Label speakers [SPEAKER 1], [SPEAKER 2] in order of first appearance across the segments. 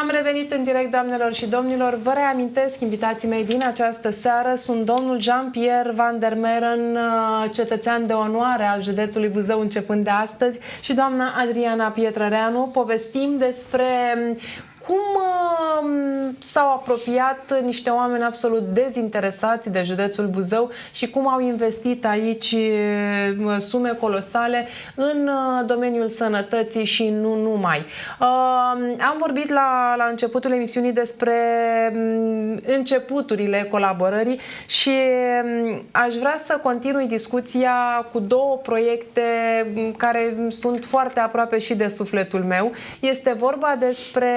[SPEAKER 1] Am revenit în direct, doamnelor și domnilor. Vă reamintesc, invitații mei din această seară sunt domnul Jean-Pierre Van der Meren, cetățean de onoare al județului Buzău începând de astăzi, și doamna Adriana Pietrăreanu. Povestim despre cum s-au apropiat niște oameni absolut dezinteresați de județul Buzău și cum au investit aici sume colosale în domeniul sănătății și nu numai. Am vorbit la începutul emisiunii despre începuturile colaborării și aș vrea să continui discuția cu două proiecte care sunt foarte aproape și de sufletul meu. Este vorba despre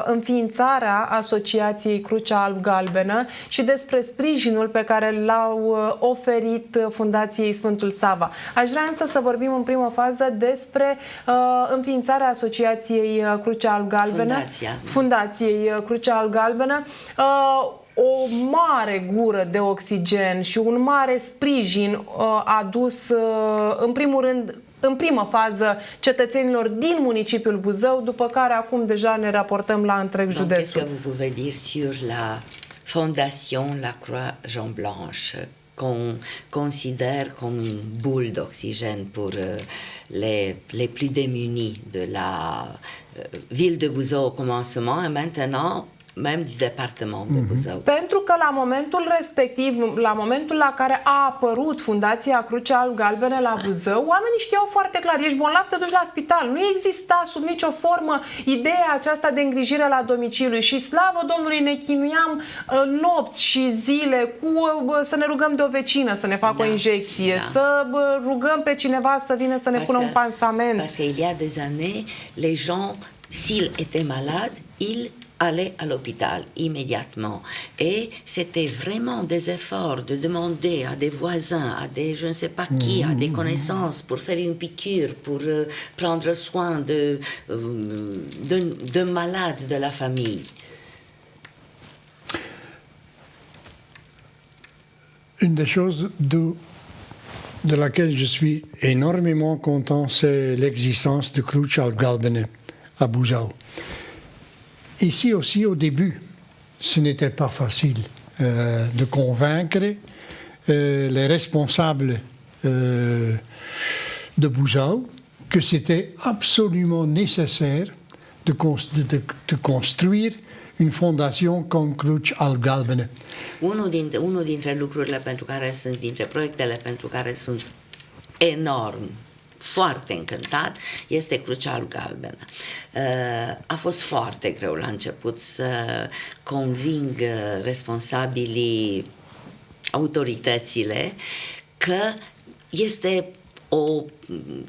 [SPEAKER 1] înființarea Asociației Crucea Alb-Galbenă și despre sprijinul pe care l-au oferit Fundației Sfântul Sava. Aș vrea însă să vorbim în primă fază despre înființarea Asociației Crucea Alb-Galbenă, Fundației Crucea Alb-Galbenă, o mare gură de oxigen și un mare sprijin adus, în primul rând, în primă fază, cetățenilor din municipiul Buzău, după care acum deja ne raportăm la întreg județul.
[SPEAKER 2] Qu'est-ce que vous pouvez dire sur la Fondation La Croix Jean Blanche, qu'on considère comme une boule d'oxygène pour les plus démunis de la ville de Buzău au commencement et maintenant même du département de Buzău.
[SPEAKER 1] Pentru că la momentul respectiv, la momentul la care a apărut Fundația Crucea Alb-Galbenă la Buzău, oamenii știau foarte clar, ești bolnav, te duci la spital. Nu exista sub nicio formă ideea aceasta de îngrijire la domiciliu și slavă Domnului ne chinuiam nopți și zile cu să ne rugăm de o vecină să ne facă o injecție, să rugăm pe cineva să vină să ne pună un pansament.
[SPEAKER 2] Parce qu'il y a des années, les gens, s'ils étaient malades, ils aller à l'hôpital immédiatement. Et c'était vraiment des efforts de demander à des voisins, à des je ne sais pas qui, à des connaissances pour faire une piqûre, pour prendre soin de malades de la famille.
[SPEAKER 3] Une des choses de laquelle je suis énormément content, c'est l'existence de Crucea Alb-Galbenă à Buzău. Ici aussi, au début, ce n'était pas facile de convaincre les responsables de Buzău que c'était absolument nécessaire de construire une fondation comme Crucea Alb-Galbenă.
[SPEAKER 2] Unul dintre lucrurile pentru care sunt, dintre proiectele pentru care sunt enorm, foarte încântat, este Crucea Alb-Galbenă. A fost foarte greu la început să conving responsabilii, autoritățile, că este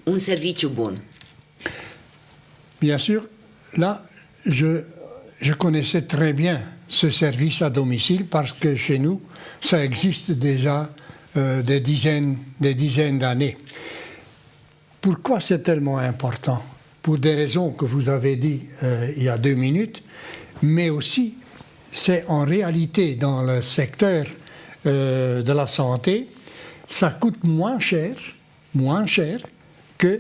[SPEAKER 2] un serviciu bun.
[SPEAKER 3] Bien sûr, là, je connaissais très bien ce service à domicile parce que chez nous, ça existe déjà des dizaines d'années. Pourquoi c'est tellement important? Pour des raisons que vous avez dit il y a 2 minutes, mais aussi c'est en réalité dans le secteur de la santé, ça coûte moins cher que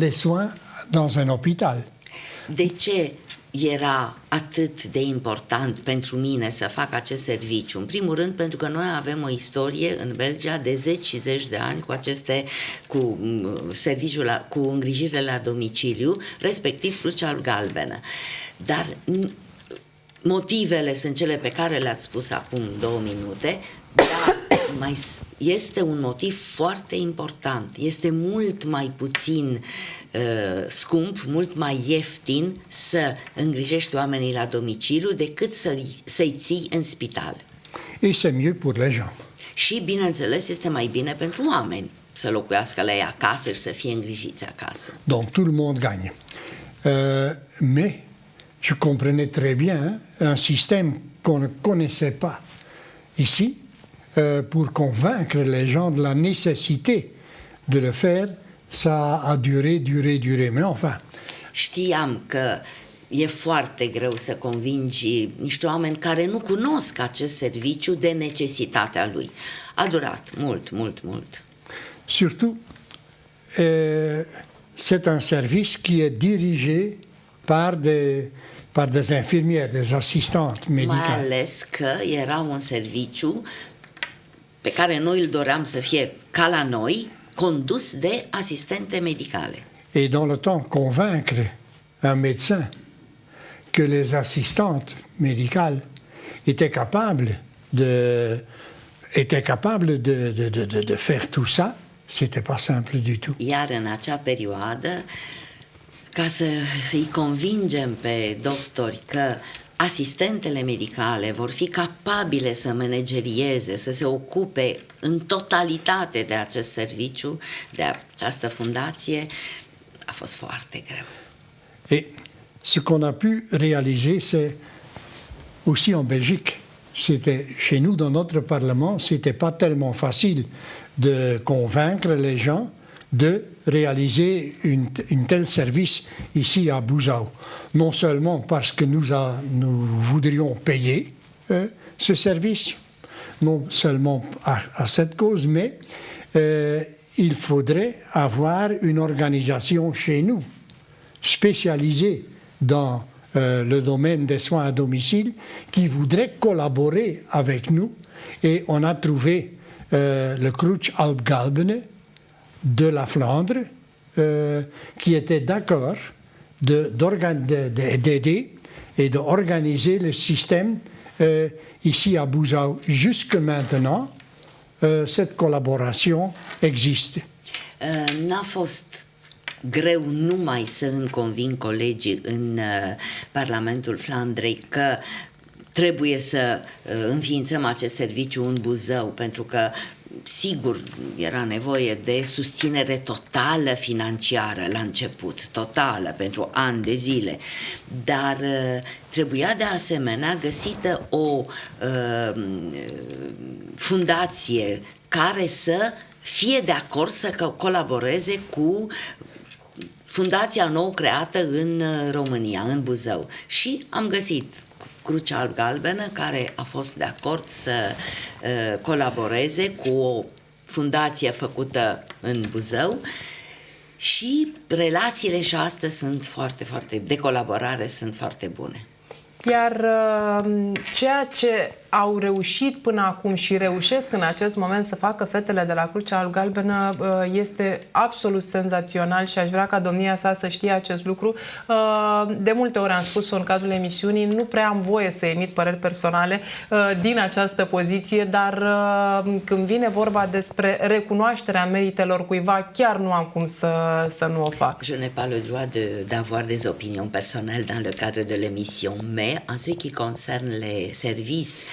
[SPEAKER 3] les soins dans un hôpital.
[SPEAKER 2] De ce era atât de important pentru mine să fac acest serviciu? În primul rând pentru că noi avem o istorie în Belgia de 10 și 10 de ani cu serviciul, cu îngrijirile la domiciliu, respectiv Crucea Alb-Galbenă. Dar motivele sunt cele pe care le-ați spus acum 2 minute, dar mai este un motiv foarte important. Este mult mai puțin scump, mult mai ieftin să îngrijești oamenii la domiciliu decât să-i ții în spital.
[SPEAKER 3] Et c'est mieux pour les gens.
[SPEAKER 2] Și, bineînțeles, este mai bine pentru oameni să locuiască la ei acasă și să fie îngrijiți acasă.
[SPEAKER 3] Donc tout le monde gagne. Mais je comprenais très bien un système qu'on ne connaissait pas ici, pour convaincre les gens de la nécessité de le faire, ça a duré. Mais enfin.
[SPEAKER 2] Știam că e foarte greu să convingi niște oameni care nu cunosc acest serviciu de necesitatea lui. A durat mult.
[SPEAKER 3] Surtout, c'est un service qui est dirigé par des infirmières, des assistantes
[SPEAKER 2] Mai
[SPEAKER 3] médicales.
[SPEAKER 2] ales că era un serviciu pe care noi îl doream să fie ca la noi, condus de asistente medicale.
[SPEAKER 3] Et dans le temps, convaincre un médecin que les assistantes médicales étaient capables de faire tout ça, c'était pas simple du tout.
[SPEAKER 2] Iar în acea perioadă, ca să îi convingem pe doctori că asistentele medicale vor fi capabile să managerieze, să se ocupe în totalitate de acest serviciu, de această fundație, a fost foarte greu.
[SPEAKER 3] Et ce qu'on a pu réaliser, c'est aussi en Belgique. C'était chez nous, dans notre Parlement, c'était pas tellement facile de convaincre les gens de réaliser un tel service ici à Buzău. Non seulement parce que nous voudrions payer ce service, non seulement à cette cause, mais il faudrait avoir une organisation chez nous spécialisée dans le domaine des soins à domicile qui voudrait collaborer avec nous. Et on a trouvé le Cruce Alb Galbene de la Flandre qui était d'accord d'aider et d'organiser le système ici à Buzău. Jusque maintenant, cette collaboration existe.
[SPEAKER 2] N-a fost greu numai să îmi conving colegii în Parlamentul Flandrei că trebuie să înființăm acest serviciu în Buzău, pentru că sigur era nevoie de susținere totală financiară la început, totală, pentru ani de zile, dar trebuia de asemenea găsită o fundație care să fie de acord să colaboreze cu fundația nou creată în România, în Buzău. Și am găsit Cruce Alb Galbenă, care a fost de acord să colaboreze cu o fundație făcută în Buzău și relațiile și astăzi sunt de colaborare sunt foarte bune.
[SPEAKER 1] Iar ceea ce au reușit până acum și reușesc în acest moment să facă fetele de la Crucea Alb Galbenă este absolut senzațional și aș vrea ca domnia sa să știe acest lucru. De multe ori am spus-o în cadrul emisiunii, nu prea am voie să emit păreri personale din această poziție, dar când vine vorba despre recunoașterea meritelor cuiva, chiar nu am cum să nu o fac.
[SPEAKER 2] Je n'ai pas le droit d'avoir des opinions personnelles dans le cadre de l'émission, mais en ce qui concerne les services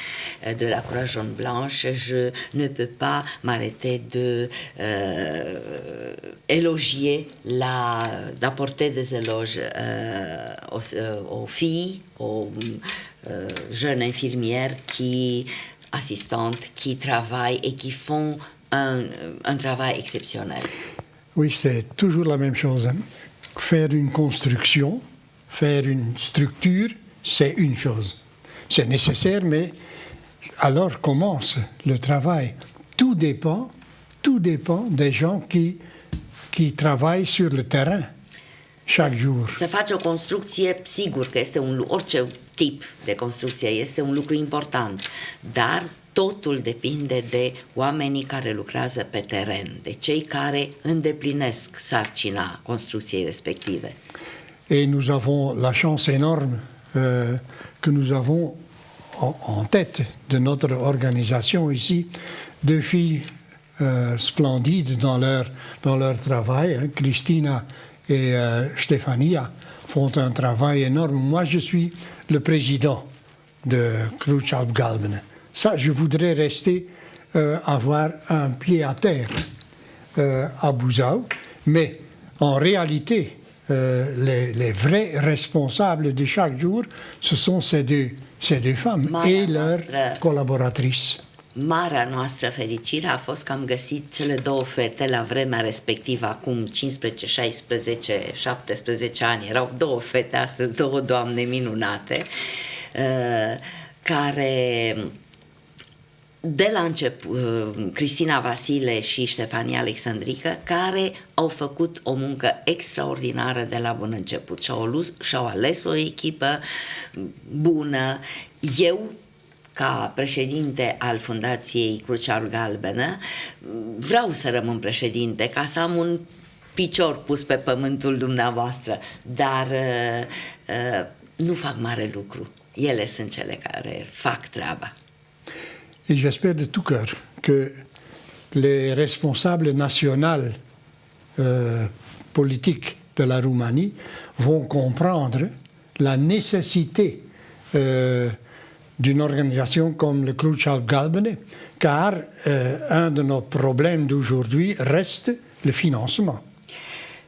[SPEAKER 2] de la Croix Jaune Blanche, je ne peux pas m'arrêter de élogier, d'apporter des éloges aux filles, aux jeunes infirmières assistantes qui travaillent et qui font un travail exceptionnel.
[SPEAKER 3] Oui, c'est toujours la même chose. Faire une construction, faire une structure, c'est une chose. C'est nécessaire, mais alors commence le travail. Tout dépend des gens qui travaillent sur le terrain chaque jour.
[SPEAKER 2] Să faci o construcție, sigur că orice tip de construcție este un lucru important, dar totul depinde de oamenii care lucrează pe teren, de cei care îndeplinesc sarcina construcției respective.
[SPEAKER 3] Et nous avons la chance énorme que nous avons en tête de notre organisation ici deux filles splendides dans leur travail. Hein. Christina et Stefania font un travail énorme. Moi, je suis le président de Cruce Alb Galbene. Ça, je voudrais rester avoir un pied à terre à Buzău, mais en réalité, les vrais responsables de chaque jour, ce sont ces deux femmes et leurs collaboratrices.
[SPEAKER 2] Marea noastră fericire a fost că am găsit cele două fete la vremea respectivă, acum 15, 16, 17 ani. Erau două fete, astăzi două doamne minunate, care de la început, Cristina Vasile și Ștefania Alexandrică, care au făcut o muncă extraordinară de la bun început și-au ales o echipă bună. Eu, ca președinte al Fundației Crucea Galbenă, vreau să rămân președinte ca să am un picior pus pe pământul dumneavoastră, dar nu fac mare lucru. Ele sunt cele care fac treaba.
[SPEAKER 3] Et j'espère de tout cœur que les responsables nationaux politiques de la Roumanie vont comprendre la nécessité d'une organisation comme le Crucea Galbene, car un de nos problèmes d'aujourd'hui reste le financement.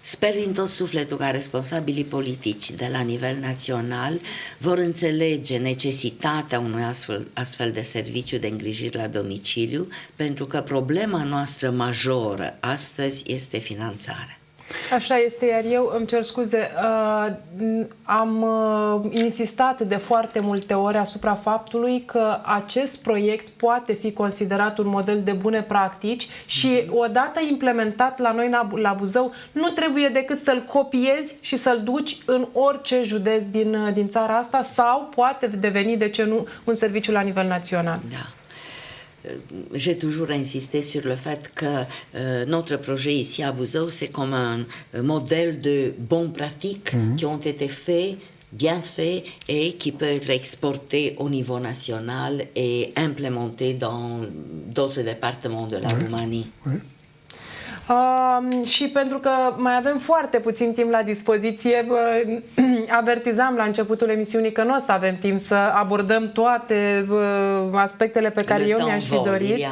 [SPEAKER 2] Sper din tot sufletul că responsabilii politici de la nivel național vor înțelege necesitatea unui astfel de serviciu de îngrijiri la domiciliu, pentru că problema noastră majoră astăzi este finanțarea.
[SPEAKER 1] Așa este, iar eu îmi cer scuze, am insistat de foarte multe ori asupra faptului că acest proiect poate fi considerat un model de bune practici și odată implementat la noi la Buzău, nu trebuie decât să-l copiezi și să-l duci în orice județ din țara asta sau poate deveni, de ce nu, un serviciu la nivel național.
[SPEAKER 2] Da. J'ai toujours insisté sur le fait que notre projet ici à Buzău, c'est comme un modèle de bonnes pratiques qui ont été faits, bien faits et qui peut être exporté au niveau national et implémenté dans d'autres départements de la Roumanie.
[SPEAKER 3] Oui.
[SPEAKER 1] Și pentru că mai avem foarte puțin timp la dispoziție, avertizam la începutul emisiunii că nu o să avem timp să abordăm toate aspectele pe care eu mi-aș fi dorit.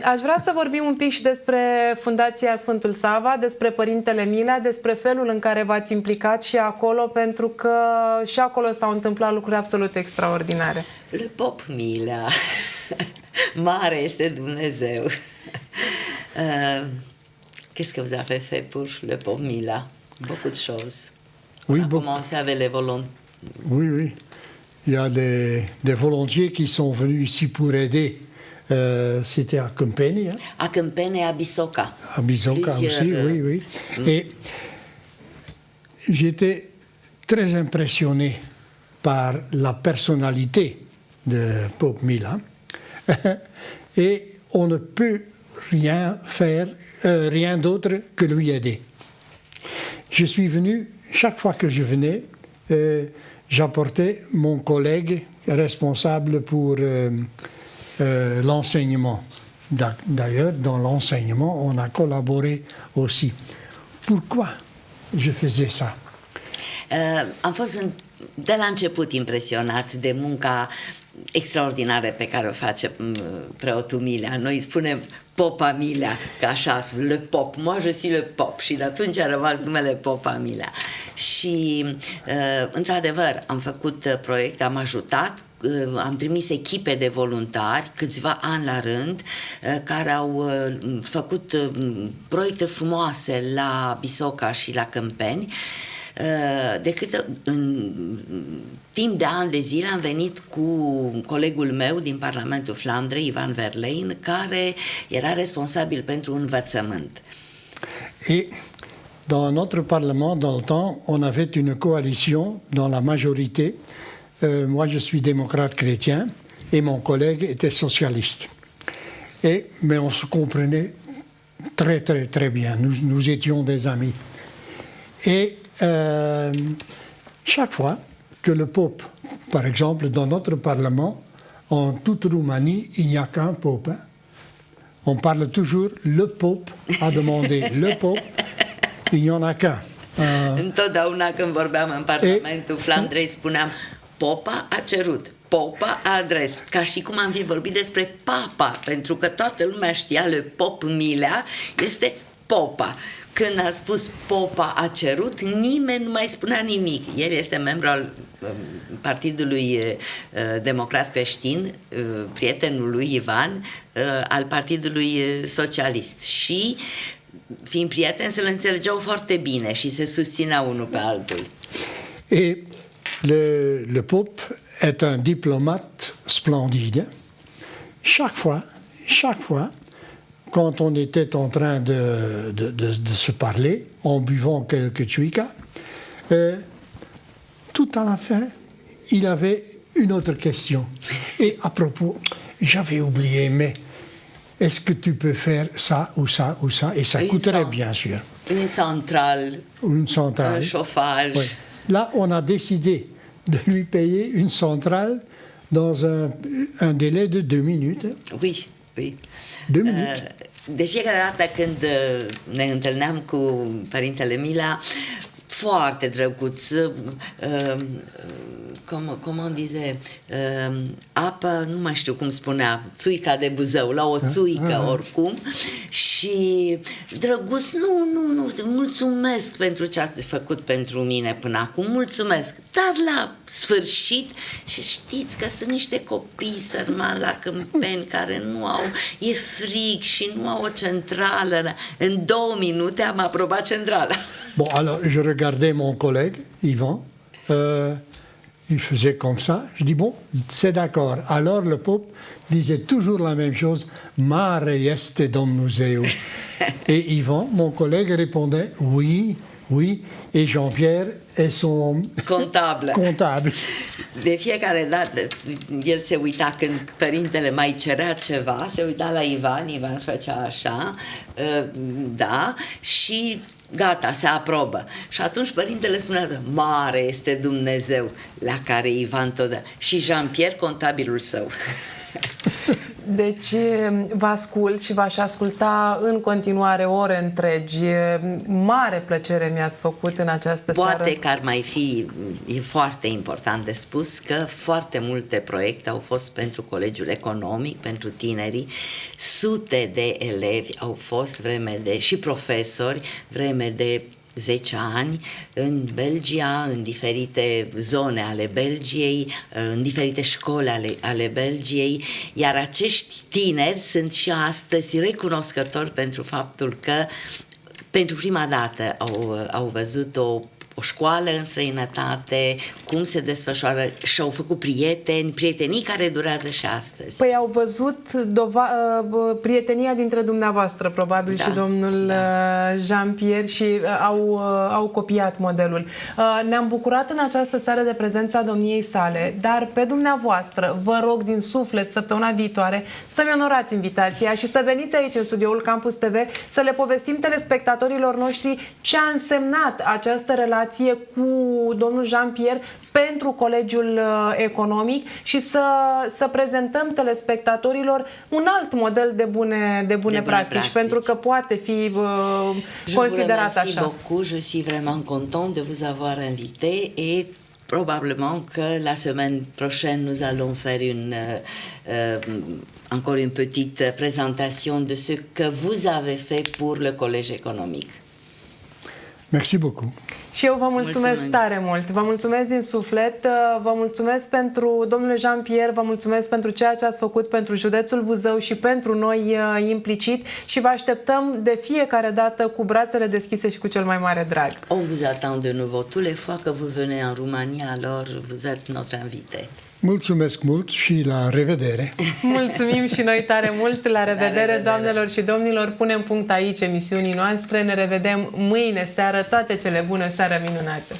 [SPEAKER 1] Aș vrea să vorbim un pic și despre Fundația Sfântul Sava, despre Părintele Milea, despre felul în care v-ați implicat și acolo, pentru că și acolo s-au întâmplat lucruri absolut extraordinare.
[SPEAKER 2] Le Pop Milea, mare este Dumnezeu. Qu'est-ce que vous avez fait pour le Pop Mila? Beaucoup de choses.
[SPEAKER 3] Oui,
[SPEAKER 2] on a commencé avec les volontaires.
[SPEAKER 3] Oui, oui. Il y a des volontiers qui sont venus ici pour aider. C'était à Câmpeni. Hein?
[SPEAKER 2] À Câmpeni et à Bisoca.
[SPEAKER 3] À Bisoca aussi, oui, oui. Et j'étais très impressionné par la personnalité de Pop Mila. Et on ne peut rien d'autre que lui aider. Je suis venu, chaque fois que je venais, j'apportais mon collègue responsable pour l'enseignement. D'ailleurs, dans l'enseignement, on a collaboré aussi. Pourquoi je faisais ça?
[SPEAKER 2] Am fost de la început impresionat de munca extraordinară pe care o face preotul Milea. Noi spunem Popa Milea, că așa, le pop, moi je suis le pop, și de atunci a rămas numele Popa Milea. Și într-adevăr am făcut proiecte, am ajutat, am trimis echipe de voluntari, câțiva ani la rând, care au făcut proiecte frumoase la Bisoca și la Câmpeni. În timp de ani de zile am venit cu colegul meu din Parlamentul Flandrei, Ivan Verlein, care era responsabil pentru învățământ.
[SPEAKER 3] Et dans notre Parlement, dans le temps, on avait une coalition dans la majorité. Moi, je suis démocrate chrétien et mon collègue était socialiste. Mais on se comprenait très, très, très bien. Nous étions des amis. Et chaque fois que le pope, par exemple, dans notre Parlement, en toute Roumanie, il n'y a qu'un pope. Hein? On parle toujours le pope a demandé, le pope, il n'y en a qu'un.
[SPEAKER 2] Întotdeauna când vorbeam în Parlamentul Flandrei spuneam Popa a cerut, Popa a adres, ca și cum am fi vorbit despre Papa, pentru că toată lumea știa, le Pop Milea este Popa. Când a spus Popa a cerut, nimeni nu mai spunea nimic. El este membru al Partidului Democrat Creștin, prietenul lui Ivan, al Partidului Socialist. Și, fiind prieteni, se le înțelegeau foarte bine și se susțineau unul pe altul.
[SPEAKER 3] Et le Pope est un diplomate splendide. chaque fois, quand on était en train de se parler, en buvant quelques tuicas, tout à la fin, il avait une autre question. Et à propos, j'avais oublié, mais est-ce que tu peux faire ça ou ça ou ça? Et ça coûterait bien sûr.
[SPEAKER 2] Une centrale, un chauffage.
[SPEAKER 3] Oui. Là, on a décidé de lui payer une centrale dans un délai de 2 minutes.
[SPEAKER 2] Oui, oui.
[SPEAKER 3] 2 minutes.
[SPEAKER 2] De fiecare dată când ne întâlneam cu părintele Mila, foarte drăguț, cum on dize, apă, nu mai știu cum spunea, țuica de Buzău, la o țuică oricum, și drăguț, nu, mulțumesc pentru ce ați făcut pentru mine până acum, mulțumesc, dar la sfârșit, și știți că sunt niște copii sărmani la Câmpeni care nu au, e frig și nu au o centrală, în 2 minute am aprobat centrala.
[SPEAKER 3] Bon, alors, je regardais mon collègue, Yvan, il faisait comme ça. Je dis, bon, c'est d'accord. Alors, le pope disait toujours la même chose, Mare este Dumnezeu. Et Yvan, mon collègue, répondait, oui, oui. Et Jean-Pierre est son comptable.
[SPEAKER 2] De fiecare dată, el se uita când părintele mai cerea ceva, se uita la Ivan făcea așa, da, și gata, se aprobă. Și atunci părintele spunea, mare este Dumnezeu, la care Ivan tot dă. Și Jean-Pierre, contabilul său.
[SPEAKER 1] Deci vă ascult și v-aș asculta în continuare ore întregi. Mare plăcere mi-ați făcut în această seară.
[SPEAKER 2] Poate că ar mai fi, e foarte important de spus, că foarte multe proiecte au fost pentru Colegiul Economic, pentru tinerii, sute de elevi au fost și profesori, vreme de 10 ani în Belgia, în diferite zone ale Belgiei, în diferite școli ale Belgiei, iar acești tineri sunt și astăzi recunoscători pentru faptul că pentru prima dată au văzut o școală în străinătate, cum se desfășoară și au făcut prietenii care durează și astăzi.
[SPEAKER 1] Păi au văzut prietenia dintre dumneavoastră, probabil, și domnul Jean-Pierre, și au copiat modelul. Ne-am bucurat în această seară de prezența domniei sale, dar pe dumneavoastră vă rog din suflet săptămâna viitoare să-mi onorați invitația și să veniți aici în studioul Campus TV să le povestim telespectatorilor noștri ce a însemnat această relație cu domnul Jean-Pierre pentru Colegiul Economic și să prezentăm telespectatorilor un alt model de bune practici, pentru că poate fi considerat așa.
[SPEAKER 2] Beaucoup, je suis vraiment content de vous avoir invité et probablement que la semaine prochaine nous allons faire encore une petite présentation de ce que vous avez fait pour le Collège économique.
[SPEAKER 3] Merci beaucoup.
[SPEAKER 1] Și eu vă mulțumesc tare mult. Vă mulțumesc din suflet. Vă mulțumesc pentru, domnule Jean-Pierre, vă mulțumesc pentru ceea ce ați făcut pentru județul Buzău și pentru noi implicit și vă așteptăm de fiecare dată cu brațele deschise și cu cel mai mare drag.
[SPEAKER 2] On vous attend de nouveau tous les fois que vous venez en Roumanie, alors vous êtes notre invité.
[SPEAKER 3] Mulțumesc mult și la revedere!
[SPEAKER 1] Mulțumim și noi tare mult! La revedere, doamnelor și domnilor! Punem punct aici emisiunii noastre. Ne revedem mâine seară. Toate cele bune, seară minunată!